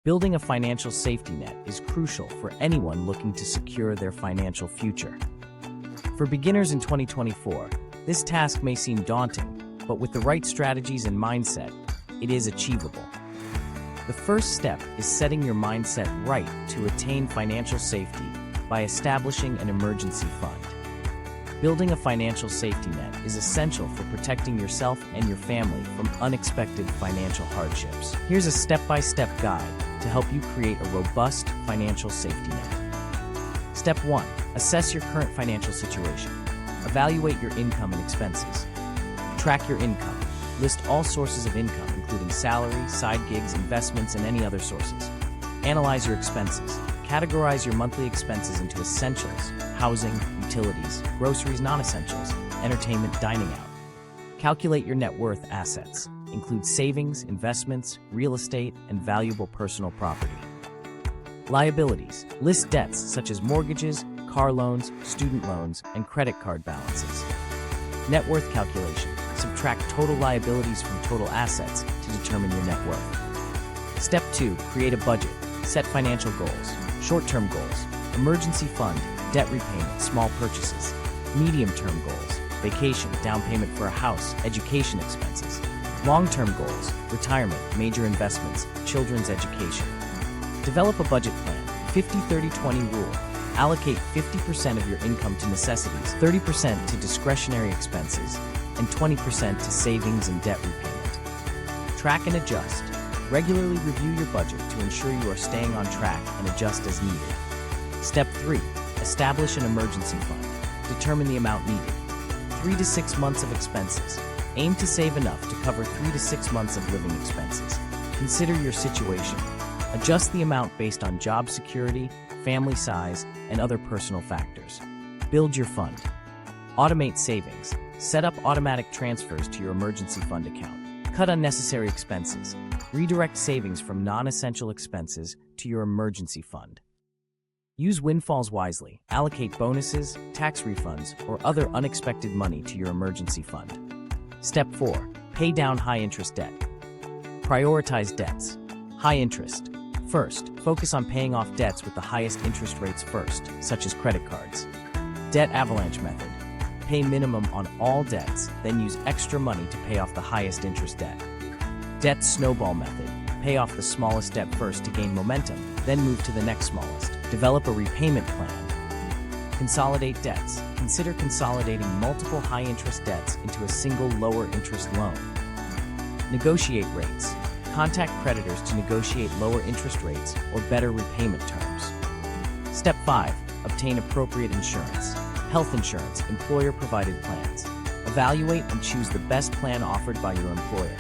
Building a financial safety net is crucial for anyone looking to secure their financial future. For beginners in 2024, this task may seem daunting, but with the right strategies and mindset, it is achievable. The first step is setting your mindset right to attain financial safety by establishing an emergency fund. Building a financial safety net is essential for protecting yourself and your family from unexpected financial hardships. Here's a step-by-step guide to help you create a robust financial safety net. Step 1. Assess your current financial situation. Evaluate your income and expenses. Track your income. List all sources of income, including salary, side gigs, investments, and any other sources. Analyze your expenses. Categorize your monthly expenses into essentials, housing, utilities, groceries, non-essentials, entertainment, dining out. Calculate your net worth assets. Include savings, investments, real estate, and valuable personal property. Liabilities. List debts such as mortgages, car loans, student loans, and credit card balances. Net worth calculation. Subtract total liabilities from total assets to determine your net worth. Step 2. Create a budget. Set financial goals. Short-term goals. Emergency fund, debt repayment, small purchases. Medium-term goals. Vacation, down payment for a house, education expenses. Long-term goals. Retirement, major investments, children's education. Develop a budget plan. 50-30-20 rule. Allocate 50% of your income to necessities, 30% to discretionary expenses, and 20% to savings and debt repayment. Track and adjust. Regularly review your budget to ensure you are staying on track and adjust as needed. Step 3. Establish an emergency fund. Determine the amount needed. 3 to 6 months of expenses. Aim to save enough to cover 3 to 6 months of living expenses. Consider your situation. Adjust the amount based on job security, family size, and other personal factors. Build your fund. Automate savings. Set up automatic transfers to your emergency fund account. Cut unnecessary expenses. Redirect savings from non-essential expenses to your emergency fund. Use windfalls wisely. Allocate bonuses, tax refunds, or other unexpected money to your emergency fund. Step 4. Pay down high-interest debt. Prioritize debts. High interest. First, focus on paying off debts with the highest interest rates first, such as credit cards. Debt avalanche method. Pay minimum on all debts, then use extra money to pay off the highest interest debt. Debt snowball method. Pay off the smallest debt first to gain momentum, then move to the next smallest. Develop a repayment plan. Consolidate debts. Consider consolidating multiple high-interest debts into a single lower-interest loan. Negotiate rates. Contact creditors to negotiate lower interest rates or better repayment terms. Step 5. Obtain appropriate insurance. Health insurance, employer-provided plans. Evaluate and choose the best plan offered by your employer.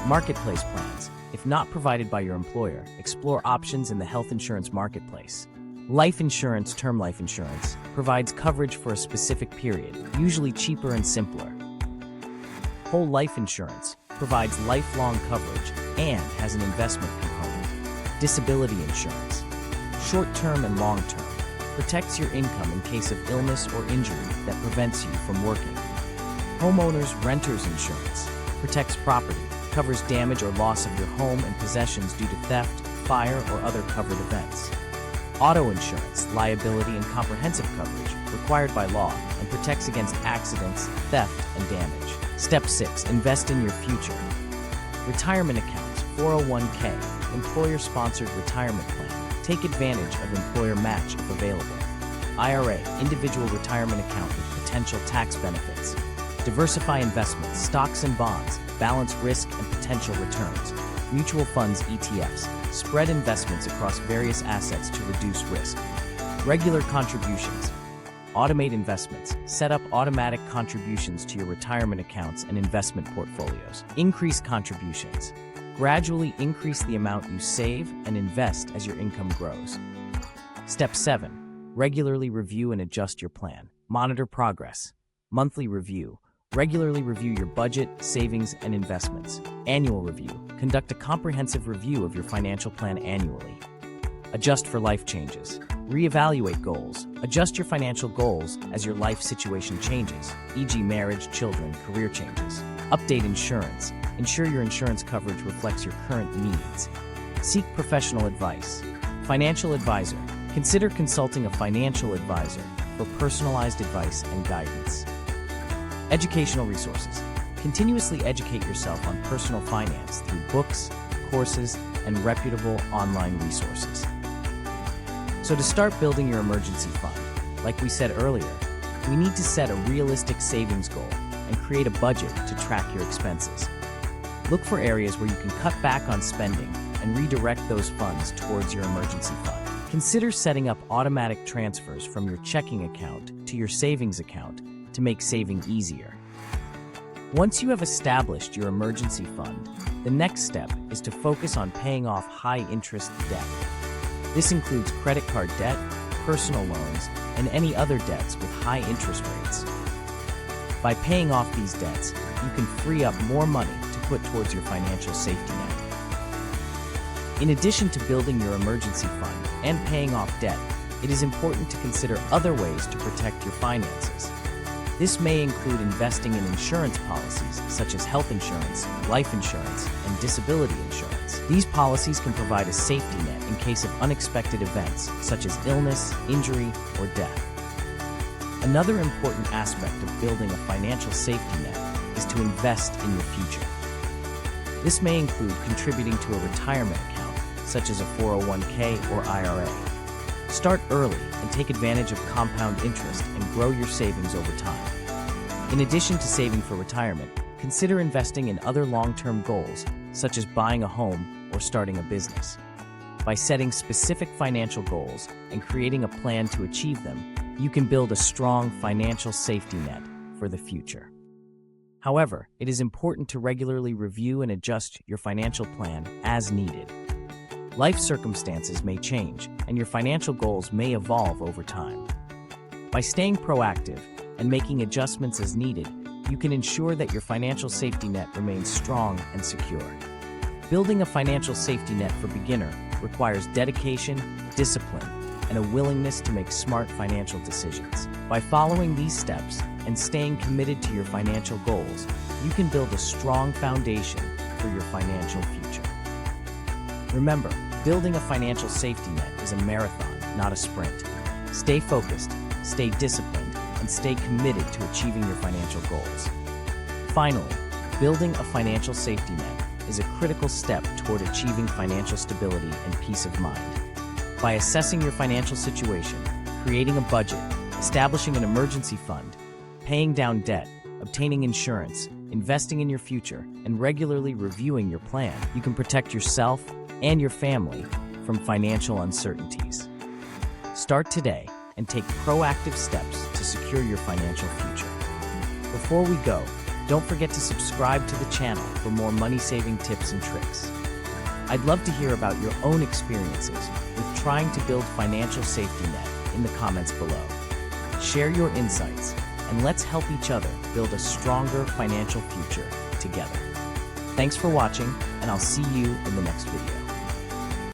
Marketplace plans. If not provided by your employer, explore options in the health insurance marketplace. Life insurance, term life insurance, provides coverage for a specific period, usually cheaper and simpler. Whole life insurance provides lifelong coverage and has an investment component. Disability insurance, short-term and long-term, protects your income in case of illness or injury that prevents you from working. Homeowners renters insurance protects property, covers damage or loss of your home and possessions due to theft, fire, or other covered events. Auto insurance, liability and comprehensive coverage required by law and protects against accidents, theft, and damage. Step 6. Invest in your future. Retirement accounts, 401k, employer-sponsored retirement plan. Take advantage of employer match if available. IRA, individual retirement account with potential tax benefits. Diversify investments, stocks and bonds, balance risk and potential returns. Mutual funds, ETFs, spread investments across various assets to reduce risk. Regular contributions. Automate investments. Set up automatic contributions to your retirement accounts and investment portfolios. Increase contributions. Gradually increase the amount you save and invest as your income grows. Step 7. Regularly review and adjust your plan. Monitor progress. Monthly review. Regularly review your budget, savings, and investments. Annual review. Conduct a comprehensive review of your financial plan annually. Adjust for life changes. Reevaluate goals. Adjust your financial goals as your life situation changes, e.g. marriage, children, career changes. Update insurance. Ensure your insurance coverage reflects your current needs. Seek professional advice. Financial advisor. Consider consulting a financial advisor for personalized advice and guidance. Educational resources. Continuously educate yourself on personal finance through books, courses, and reputable online resources. So to start building your emergency fund, like we said earlier, we need to set a realistic savings goal and create a budget to track your expenses. Look for areas where you can cut back on spending and redirect those funds towards your emergency fund. Consider setting up automatic transfers from your checking account to your savings account to make saving easier. Once you have established your emergency fund, the next step is to focus on paying off high-interest debt. This includes credit card debt, personal loans, and any other debts with high interest rates. By paying off these debts, you can free up more money to put towards your financial safety net. In addition to building your emergency fund and paying off debt, it is important to consider other ways to protect your finances. This may include investing in insurance policies such as health insurance, life insurance, and disability insurance. These policies can provide a safety net in case of unexpected events such as illness, injury, or death. Another important aspect of building a financial safety net is to invest in your future. This may include contributing to a retirement account, such as a 401k or IRA. Start early and take advantage of compound interest and grow your savings over time. In addition to saving for retirement, consider investing in other long-term goals, such as buying a home or starting a business. By setting specific financial goals and creating a plan to achieve them, you can build a strong financial safety net for the future. However, it is important to regularly review and adjust your financial plan as needed. Life circumstances may change, and your financial goals may evolve over time. By staying proactive and making adjustments as needed, you can ensure that your financial safety net remains strong and secure. Building a financial safety net for beginners requires dedication, discipline, and a willingness to make smart financial decisions. By following these steps and staying committed to your financial goals, you can build a strong foundation for your financial future. Remember, building a financial safety net is a marathon, not a sprint. Stay focused, stay disciplined, and stay committed to achieving your financial goals. Finally, building a financial safety net is a critical step toward achieving financial stability and peace of mind. By assessing your financial situation, creating a budget, establishing an emergency fund, paying down debt, obtaining insurance, investing in your future, and regularly reviewing your plan, you can protect yourself and your family from financial uncertainties. Start today and take proactive steps to secure your financial future. Before we go, don't forget to subscribe to the channel for more money-saving tips and tricks. I'd love to hear about your own experiences with trying to build financial safety net in the comments below. Share your insights, and let's help each other build a stronger financial future together. Thanks for watching, and I'll see you in the next video.